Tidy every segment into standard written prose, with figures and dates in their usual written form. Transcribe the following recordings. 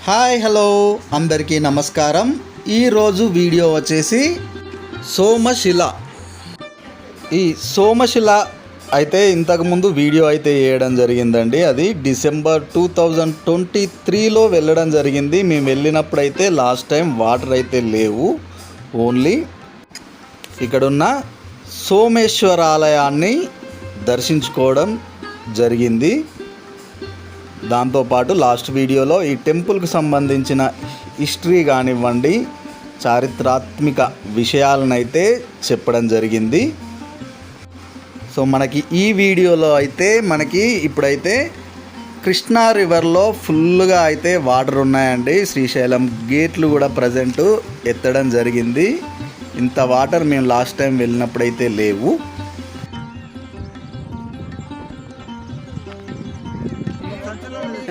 Hi hello అందరికీ నమస్కారం. ఈరోజు వీడియో వచ్చేసి సోమశిల. ఈ సోమశిల అయితే ఇంతకుముందు వీడియో అయితే వేయడం జరిగిందండి. అది డిసెంబర్ 2023లో వెళ్ళడం జరిగింది. మేము వెళ్ళినప్పుడైతే లాస్ట్ టైం వాటర్ అయితే లేవు. ఓన్లీ ఇక్కడున్న సోమేశ్వర ఆలయాన్ని దర్శించుకోవడం జరిగింది. దాంతోపాటు లాస్ట్ వీడియోలో ఈ టెంపుల్కి సంబంధించిన హిస్టరీ కానివ్వండి, చారిత్రాత్మక విషయాలనైతే చెప్పడం జరిగింది. సో మనకి ఈ వీడియోలో అయితే ఇప్పుడైతే కృష్ణా రివర్లో ఫుల్గా అయితే వాటర్ ఉన్నాయండి. శ్రీశైలం గేట్లు కూడా ప్రజెంట్ ఎత్తడం జరిగింది. ఇంత వాటర్ మేము లాస్ట్ టైం వెళ్ళినప్పుడైతే లేవు.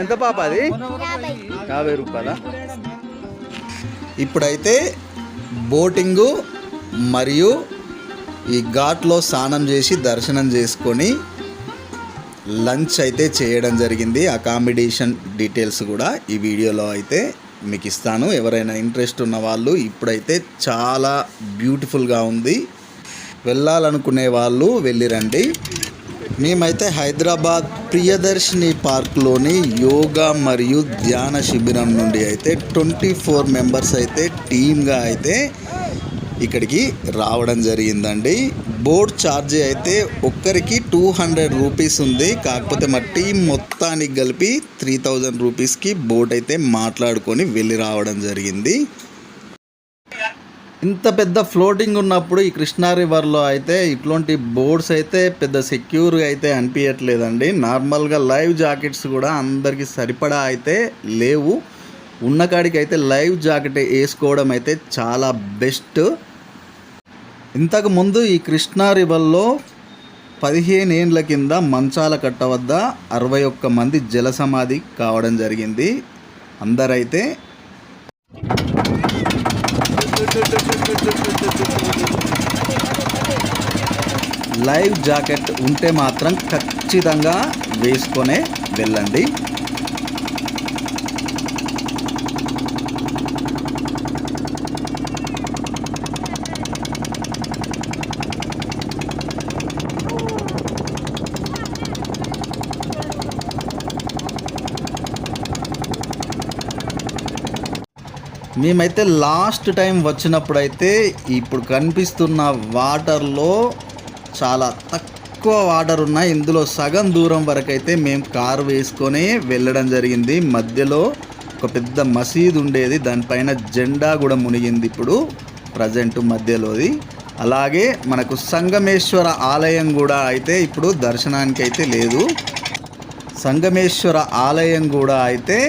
ఎంత పాప అది? 50 రూపాయల. ఇప్పుడైతే బోటింగు మరియు ఈ ఘాట్లో స్నానం చేసి దర్శనం చేసుకొని లంచ్ అయితే చేయడం జరిగింది. అకామిడేషన్ డీటెయిల్స్ కూడా ఈ వీడియోలో అయితే మీకు ఇస్తాను. ఎవరైనా ఇంట్రెస్ట్ ఉన్న వాళ్ళు ఇప్పుడైతే చాలా బ్యూటిఫుల్గా ఉంది. వెళ్ళాలనుకునే వాళ్ళు వెళ్ళిరండి. మేమైతే హైదరాబాద్ ప్రియదర్శిని పార్క్లోని యోగా మరియు ధ్యాన శిబిరం నుండి అయితే 24 మెంబర్స్ అయితే టీమ్గా అయితే ఇక్కడికి రావడం జరిగిందండి. బోట్ ఛార్జీ అయితే ఒక్కరికి 200 రూపీస్ ఉంది. కాకపోతే మా టీం మొత్తానికి కలిపి 3000 రూపీస్కి బోట్ అయితే మాట్లాడుకొని వెళ్ళి రావడం జరిగింది. ఇంత పెద్ద ఫ్లోటింగ్ ఉన్నప్పుడు ఈ కృష్ణా రివర్లో అయితే ఇట్లాంటి బోర్డ్స్ అయితే పెద్ద సెక్యూర్గా అయితే అనిపించట్లేదండి. నార్మల్గా లైవ్ జాకెట్స్ కూడా అందరికీ సరిపడా అయితే లేవు. ఉన్న కాడికి అయితే లైవ్ జాకెట్ వేసుకోవడం అయితే చాలా బెస్ట్. ఇంతకుముందు ఈ కృష్ణా రివర్లో 15 ఏండ్ల కింద మంచాల కట్ట వద్ద 61 మంది జల సమాధి కావడం జరిగింది. అందరైతే లైవ్ జాకెట్ ఉంటే మాత్రం ఖచ్చితంగా వేసుకొనే వెళ్ళండి. మేమైతే లాస్ట్ టైం వచ్చినప్పుడైతే ఇప్పుడు కనిపిస్తున్న వాటర్లో చాలా తక్కువ వాటర్ ఉన్నాయి. ఇందులో సగం దూరం వరకు అయితే మేము కారు వేసుకొని వెళ్ళడం జరిగింది. మధ్యలో ఒక పెద్ద మసీదు ఉండేది, దానిపైన జెండా కూడా మునిగింది ఇప్పుడు ప్రజెంట్ మధ్యలోది. అలాగే మనకు సంగమేశ్వర ఆలయం కూడా అయితే ఇప్పుడు దర్శనానికి అయితే లేదు. సంగమేశ్వర ఆలయం కూడా అయితే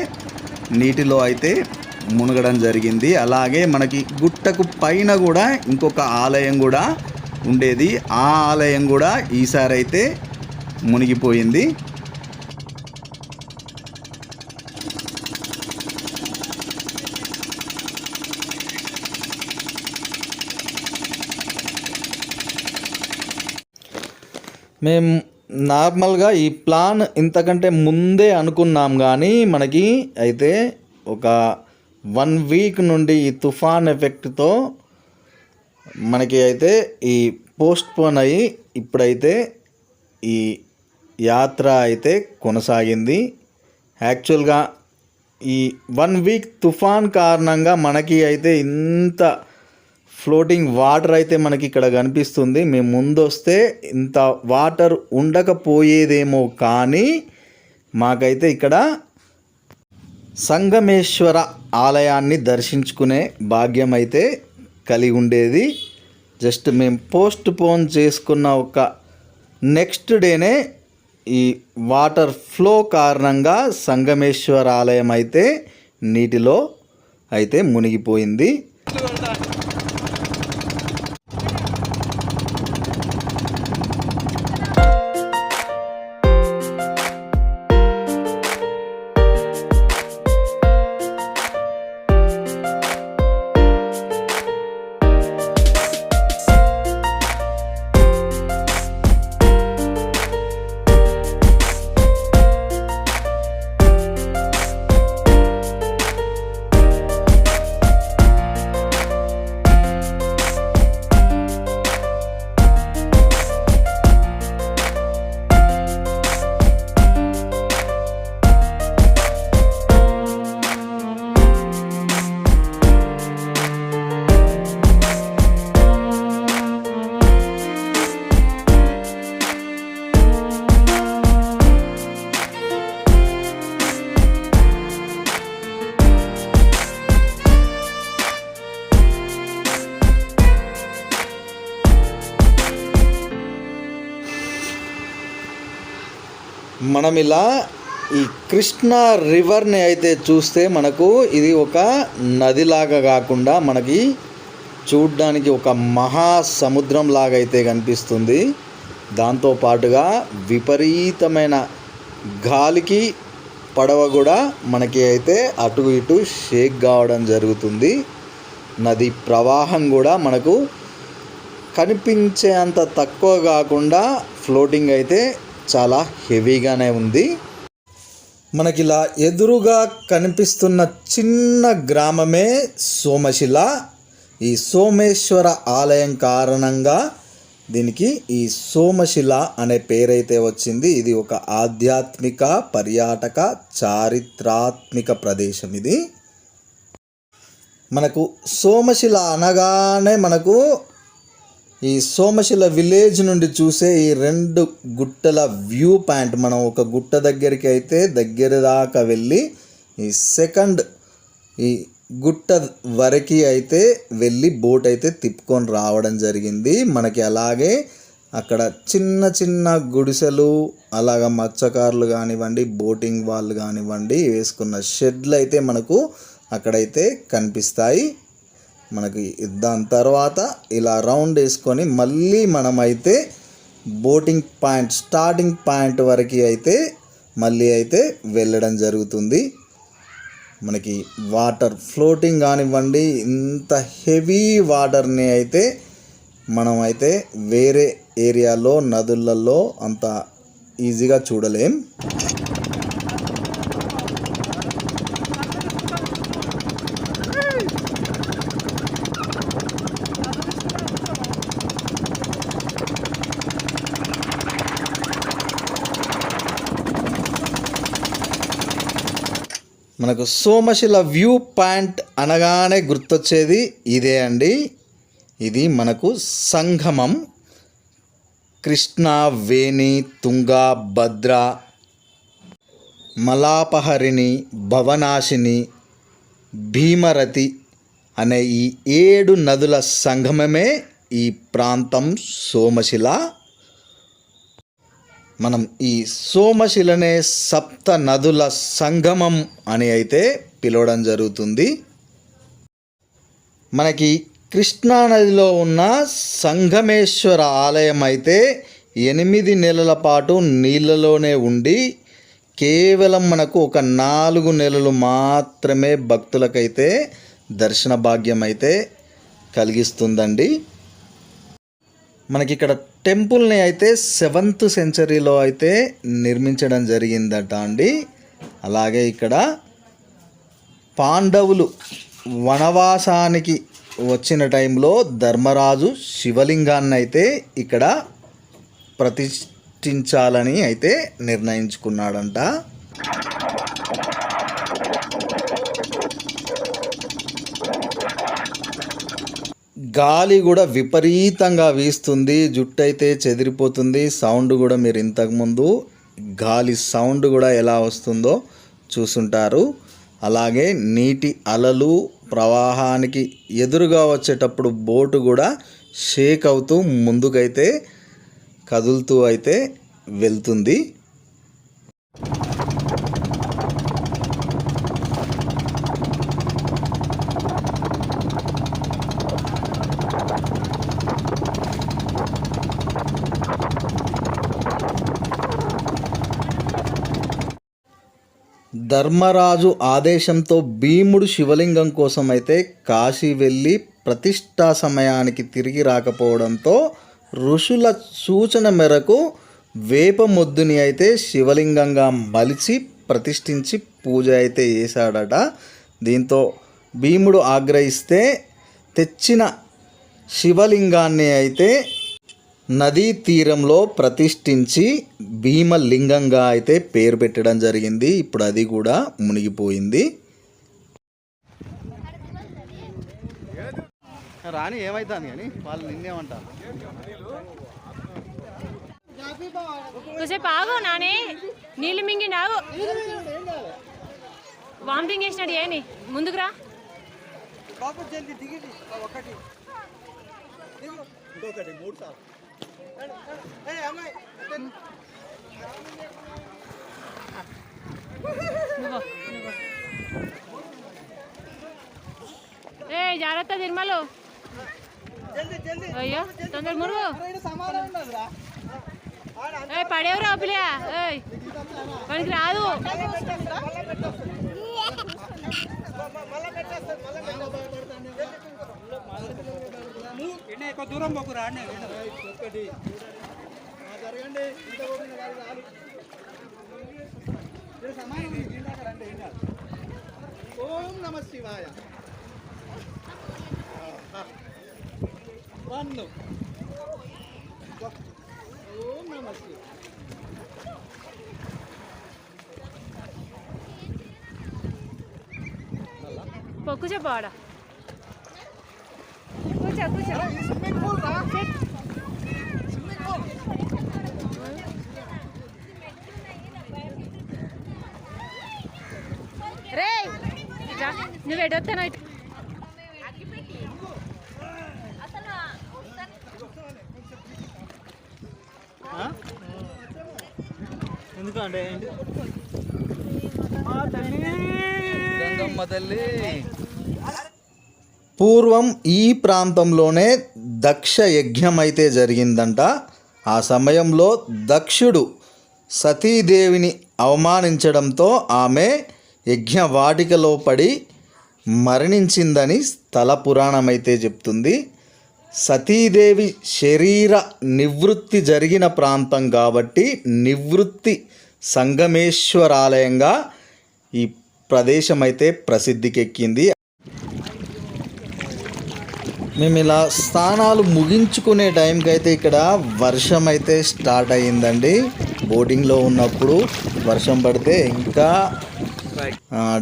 నీటిలో అయితే మునగడం జరిగింది. అలాగే మనకి గుట్టకు పైన కూడా ఇంకొక ఆలయం కూడా ఉండేది. ఆ ఆలయం కూడా ఈసారి అయితే మునిగిపోయింది. మేము నార్మల్గా ఈ ప్లాన్ ఇంతకంటే ముందే అనుకున్నాం, కానీ మనకి అయితే ఒక 1 వీక్ నుండి ఈ తుఫాన్ ఎఫెక్ట్తో మనకి అయితే ఈ పోస్ట్పోన్ అయ్యి ఇప్పుడైతే ఈ యాత్ర అయితే కొనసాగింది. యాక్చువల్గా ఈ 1 వీక్ తుఫాన్ కారణంగా మనకి అయితే ఇంత ఫ్లోటింగ్ వాటర్ అయితే మనకి ఇక్కడ కనిపిస్తుంది. మేము ముందు వస్తే ఇంత వాటర్ ఉండకపోయేదేమో, కానీ మాకైతే ఇక్కడ సంగమేశ్వర ఆలయాన్ని దర్శించుకునే భాగ్యం అయితే కలిగి ఉండేది. జస్ట్ మేము పోస్ట్ పోన్ చేసుకున్న ఒక నెక్స్ట్ డేనే ఈ వాటర్ ఫ్లో కారణంగా సంగమేశ్వర ఆలయం అయితే నీటిలో అయితే మునిగిపోయింది. మనం ఇలా ఈ కృష్ణా రివర్ని అయితే చూస్తే మనకు ఇది ఒక నదిలాగా కాకుండా మనకి చూడ్డానికి ఒక మహాసముద్రం లాగా అయితే కనిపిస్తుంది. దాంతోపాటుగా విపరీతమైన గాలికి పడవ కూడా మనకి అయితే అటు ఇటు షేక్ కావడం జరుగుతుంది. నది ప్రవాహం కూడా మనకు కనిపించే అంత తక్కువ కాకుండా ఫ్లోటింగ్ అయితే చాలా హెవీగానే ఉంది. మనకి ఇలా ఎదురుగా కనిపిస్తున్న చిన్న గ్రామమే సోమశిల. ఈ సోమేశ్వర ఆలయం కారణంగా దీనికి ఈ సోమశిల అనే పేరైతే వచ్చింది. ఇది ఒక ఆధ్యాత్మిక పర్యాటక చారిత్రాత్మక ప్రదేశం. ఇది మనకు సోమశిల అనగానే మనకు ఈ సోమశిల విలేజ్ నుండి చూసే ఈ 2 గుట్టల వ్యూ పాయింట్, మనం ఒక గుట్ట దగ్గరికి అయితే దగ్గర దాకా వెళ్ళి ఈ సెకండ్ ఈ గుట్ట వరకు అయితే వెళ్ళి బోట్ అయితే తిప్పుకొని రావడం జరిగింది. మనకి అలాగే అక్కడ చిన్న చిన్న గుడిసెలు, అలాగ మత్స్యకారులు కానివ్వండి, బోటింగ్ వాళ్ళు కానివ్వండి వేసుకున్న షెడ్లు అయితే మనకు అక్కడైతే కనిపిస్తాయి. మనకి దాని తర్వాత ఇలా రౌండ్ వేసుకొని మళ్ళీ మనమైతే బోటింగ్ పాయింట్ స్టార్టింగ్ పాయింట్ వరకు అయితే మళ్ళీ అయితే వెళ్ళడం జరుగుతుంది. మనకి వాటర్ ఫ్లోటింగ్ కానివ్వండి, ఇంత హెవీ వాటర్ని అయితే మనమైతే వేరే ఏరియాలో నదులలో అంత ఈజీగా చూడలేం. మనకు సోమశిల వ్యూ పాయింట్ అనగానే గుర్తొచ్చేది ఇదే అండి. ఇది మనకు సంగమం. కృష్ణా, వేణి, తుంగా, భద్ర, మలాపహరిణి, భవనాశిని, భీమరతి అనే ఈ 7 నదుల సంగమమే ఈ ప్రాంతం సోమశిల. మనం ఈ సోమశిలనే సప్త నదుల సంగమం అని అయితే పిలవడం జరుగుతుంది. మనకి కృష్ణానదిలో ఉన్న సంగమేశ్వర ఆలయం అయితే 8 నెలల పాటు నీళ్ళలోనే ఉండి కేవలం మనకు ఒక 4 నెలలు మాత్రమే భక్తులకైతే దర్శన భాగ్యం అయితే కలిగిస్తుందండి. మనకి ఇక్కడ టెంపుల్ని అయితే 7th సెంచరీలో అయితే నిర్మించడం జరిగిందట అండి. అలాగే ఇక్కడ పాండవులు వనవాసానికి వచ్చిన టైంలో ధర్మరాజు శివలింగాన్ని అయితే ఇక్కడ ప్రతిష్ఠించాలని అయితే నిర్ణయించుకున్నాడంట. గాలి కూడా విపరీతంగా వీస్తుంది, జుట్టు అయితే చెదిరిపోతుంది. సౌండ్ కూడా మీరు ఇంతకుముందు గాలి సౌండ్ కూడా ఎలా వస్తుందో చూసుంటారు. అలాగే నీటి అలలు ప్రవాహానికి ఎదురుగా వచ్చేటప్పుడు బోటు కూడా షేక్ అవుతూ ముందుకైతే కదులుతూ అయితే వెళ్తుంది. ధర్మరాజు ఆదేశంతో భీముడు శివలింగం కోసం అయితే కాశీ వెళ్ళి ప్రతిష్టా సమయానికి తిరిగి రాకపోవడంతో ఋషుల సూచన మేరకు వేప మొద్దుని అయితే శివలింగంగా మలిచి ప్రతిష్ఠించి పూజ అయితే చేశాడట. దీంతో భీముడు ఆగ్రహిస్తే తెచ్చిన శివలింగాన్ని అయితే నదీ తీరంలో ప్రతిష్ఠించి భీమలింగంగా అయితే పేరు పెట్టడం జరిగింది. ఇప్పుడు అది కూడా మునిగిపోయింది. రాని ఏమైతుంది కానీ వాళ్ళు నిన్నేమంటారు. ఆగు నానే, నీళ్ళు మింగి నాగు, వామిటింగ్ చేసినాడు. ఏని ముందుకు రా. ఇంకొకటి 3 సార్లు మురగట్ల తిరుమలు అయ్యో తొందర మురుగు పడేవరా పిల్లయా వాడికి రాదు ఎక్కువ దూరం పోకురా ఓం నమ శివాయ ఓం నమ శివాయ పొక్కు చెప్పాడా కూర్చో కూర్చో స్విమ్మింగ్ పూల్ రా స్విమ్మింగ్ పూల్ రే నువ్వు ఎడొస్తాను ఇటు ఎందుకంటే గంగమ్మ తల్లి. పూర్వం ఈ ప్రాంతంలోనే దక్ష యజ్ఞం అయితే జరిగిందంట. ఆ సమయంలో దక్షుడు సతీదేవిని అవమానించడంతో ఆమె యజ్ఞవాటికలో పడి మరణించిందని స్థల పురాణం అయితే చెప్తుంది. సతీదేవి శరీర నివృత్తి జరిగిన ప్రాంతం కాబట్టి నివృత్తి సంగమేశ్వరాలయంగా ఈ ప్రదేశం అయితే ప్రసిద్ధికెక్కింది. మేము ఇలా స్నానాలు ముగించుకునే టైంకి అయితే ఇక్కడ వర్షం అయితే స్టార్ట్ అయ్యిందండి. బోటింగ్లో ఉన్నప్పుడు వర్షం పడితే ఇంకా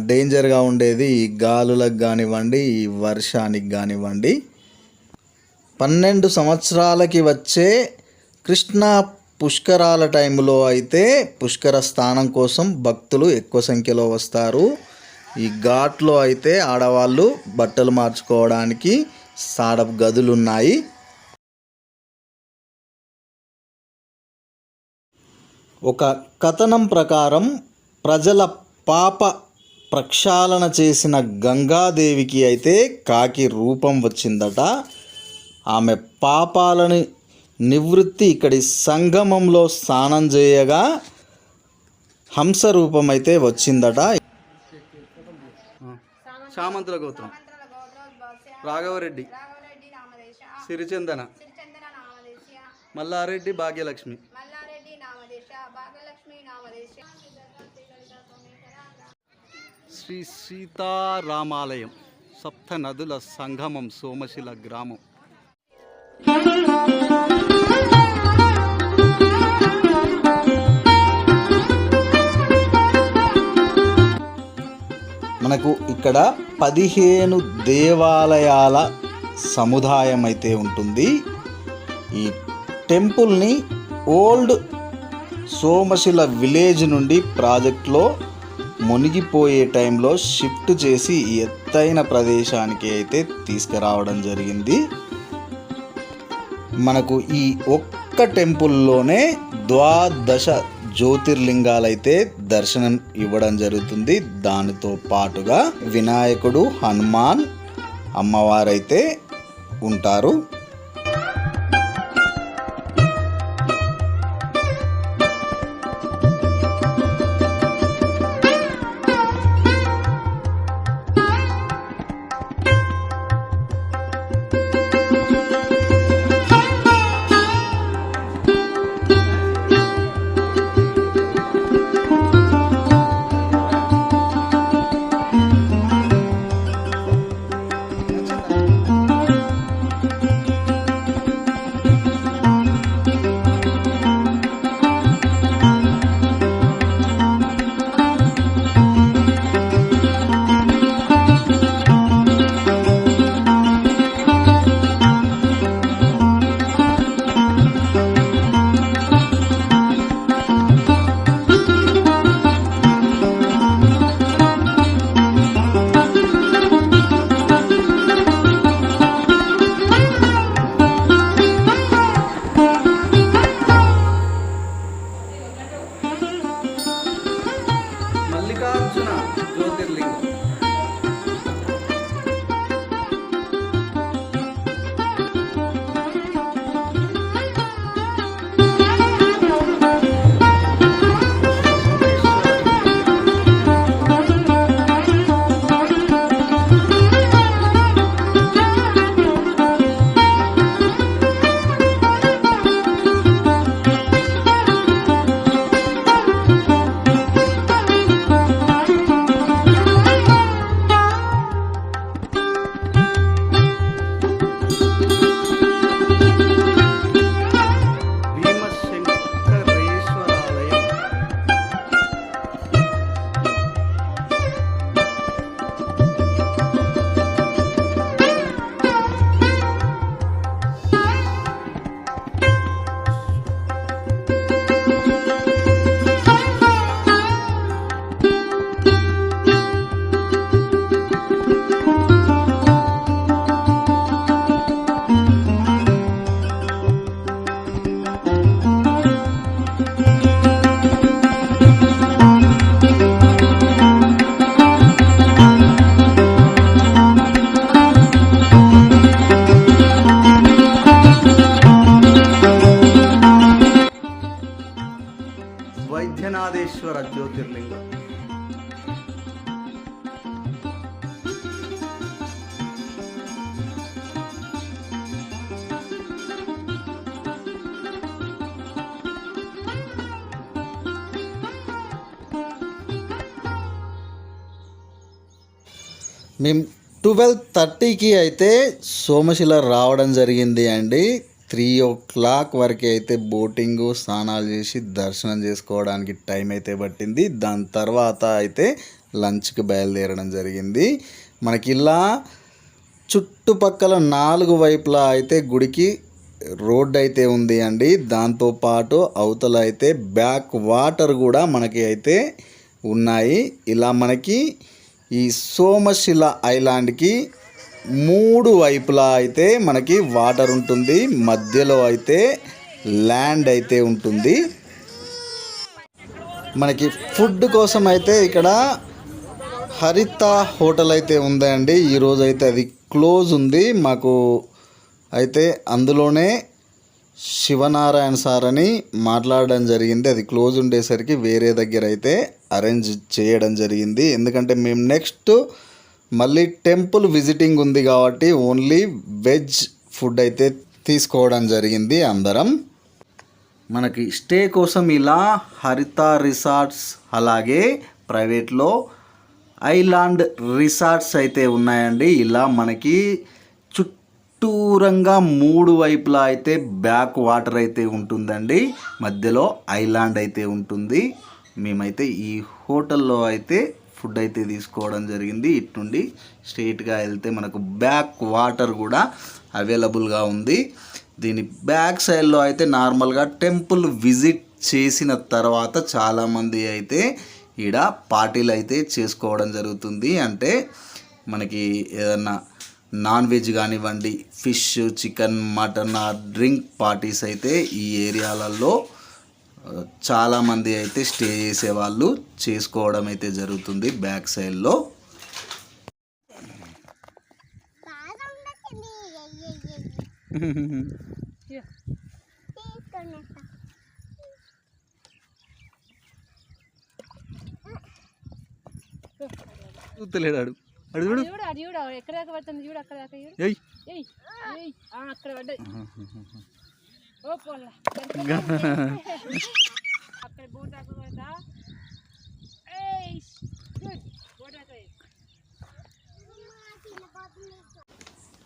డేంజర్గా ఉండేది. ఈ గాలులకు కానివ్వండి, ఈ వర్షానికి కానివ్వండి. 12 సంవత్సరాలకి వచ్చే కృష్ణా పుష్కరాల టైంలో అయితే పుష్కర స్నానం కోసం భక్తులు ఎక్కువ సంఖ్యలో వస్తారు. ఈ ఘాట్లో అయితే ఆడవాళ్ళు బట్టలు మార్చుకోవడానికి సాడపు గదులు ఉన్నాయి. ఒక కథనం ప్రకారం ప్రజల పాప ప్రక్షాళన చేసిన గంగాదేవికి అయితే కాకి రూపం వచ్చిందట. ఆమె పాపాలని నివృత్తి ఇక్కడి సంగమంలో స్నానం చేయగా హంస రూపం అయితే వచ్చిందట. సామంతుల గోత్రం రాఘవరెడ్డి, సిరిచందన, మల్లారెడ్డి, భాగ్యలక్ష్మి. శ్రీ సీతారామాలయం, సప్త నదుల సంగమం, సోమశిల గ్రామం. మనకు ఇక్కడ 15 దేవాలయాల సముదాయం అయితే ఉంటుంది. ఈ టెంపుల్ని ఓల్డ్ సోమశిల విలేజ్ నుండి ప్రాజెక్ట్లో మునిగిపోయే టైంలో షిఫ్ట్ చేసి ఎత్తైన ప్రదేశానికి అయితే తీసుకురావడం జరిగింది. మనకు ఈ ఒక్క టెంపుల్లోనే 12 జ్యోతిర్లింగాలైతే దర్శనం ఇవ్వడం జరుగుతుంది. దానితో పాటుగా వినాయకుడు, హనుమాన్, అమ్మవారైతే ఉంటారు. మహేశ్వర జ్యోతిర్లింగం. మేము 12:30కి అయితే సోమశిల రావడం జరిగింది అండి. 3 o'clock వరకు అయితే బోటింగు స్నానాలు చేసి దర్శనం చేసుకోవడానికి టైం అయితే పట్టింది. దాని తర్వాత అయితే లంచ్కి బయలుదేరడం జరిగింది. మనకి ఇలా చుట్టుపక్కల 4 వైపులా అయితే గుడికి రోడ్ అయితే ఉంది అండి. దాంతోపాటు అవతల అయితే బ్యాక్ వాటర్ కూడా మనకి అయితే ఉన్నాయి. ఇలా మనకి ఈ సోమశిల ఐలాండ్కి 3 వైపులా అయితే మనకి వాటర్ ఉంటుంది. మధ్యలో అయితే ల్యాండ్ అయితే ఉంటుంది. మనకి ఫుడ్ కోసం అయితే ఇక్కడ హరిత హోటల్ అయితే ఉందండి. ఈరోజు అయితే అది క్లోజ్ ఉంది. మాకు అయితే అందులోనే శివనారాయణ సార్ అని మాట్లాడడం జరిగింది. అది క్లోజ్ ఉండేసరికి వేరే దగ్గర అయితే అరేంజ్ చేయడం జరిగింది. ఎందుకంటే మేము నెక్స్ట్ మళ్ళీ టెంపుల్ విజిటింగ్ ఉంది కాబట్టి ఓన్లీ వెజ్ ఫుడ్ అయితే తీసుకోవడం జరిగింది అందరం. మనకి స్టే కోసం ఇలా హరిత రిసార్ట్స్ అలాగే ప్రైవేట్లో ఐలాండ్ రిసార్ట్స్ అయితే ఉన్నాయండి. ఇలా మనకి చుట్టూరంగా 3 వైపులా అయితే బ్యాక్ వాటర్ అయితే ఉంటుందండి. మధ్యలో ఐలాండ్ అయితే ఉంటుంది. మేమైతే ఈ హోటల్లో అయితే ఫుడ్ అయితే తీసుకోవడం జరిగింది. ఇటు నుండి స్ట్రైట్గా వెళ్తే మనకు బ్యాక్ వాటర్ కూడా అవైలబుల్గా ఉంది. దీని బ్యాక్ సైడ్లో అయితే నార్మల్గా టెంపుల్ విజిట్ చేసిన తర్వాత చాలామంది అయితే ఈడ పార్టీలు అయితే చేసుకోవడం జరుగుతుంది. అంటే మనకి ఏదన్నా నాన్ వెజ్ కానివ్వండి, fish, chicken, mutton, drink parties అయితే ఈ ఏరియాలలో చాలామంది అయితే స్టే చేసేవాళ్ళు చేసుకోవడం అయితే జరుగుతుంది బ్యాక్ సైడ్లో. చూడలేడాడు అడు చూడు చూడు అది చూడు ఎక్కడ దాకా పడుతుంది చూడు అక్కడ దాకా చూడు. ఏయ్ ఏయ్ ఏయ్ అక్కడ పడ్డది. ఓ పోలా అక్కడ బోట్ దాకా పడదా. ఏయ్ గుడ్ బోట్ దాకా.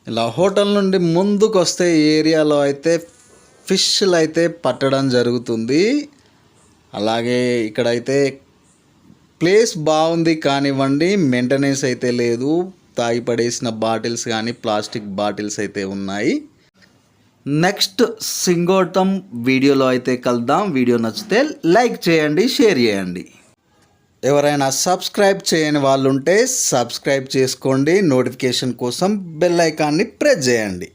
ఇలా హోటల్ నుండి ముందుకు వస్తే ఈ ఏరియాలో అయితే ఫిష్లు అయితే పట్టడం జరుగుతుంది. అలాగే ఇక్కడైతే ప్లేస్ బాగుంది కానివ్వండి, మెయింటెనెన్స్ అయితే లేదు. తాగి పడేసిన బాటిల్స్ కానీ ప్లాస్టిక్ బాటిల్స్ అయితే ఉన్నాయి. నెక్స్ట్ సింగోటం వీడియోలో అయితే కలుద్దాం. వీడియో నచ్చితే లైక్ చేయండి, షేర్ చేయండి. ఎవరైనా సబ్స్క్రైబ్ చేయని వాళ్ళు ఉంటే సబ్స్క్రైబ్ చేసుకోండి. నోటిఫికేషన్ కోసం బెల్ ఐకాన్ని ప్రెస్ చేయండి.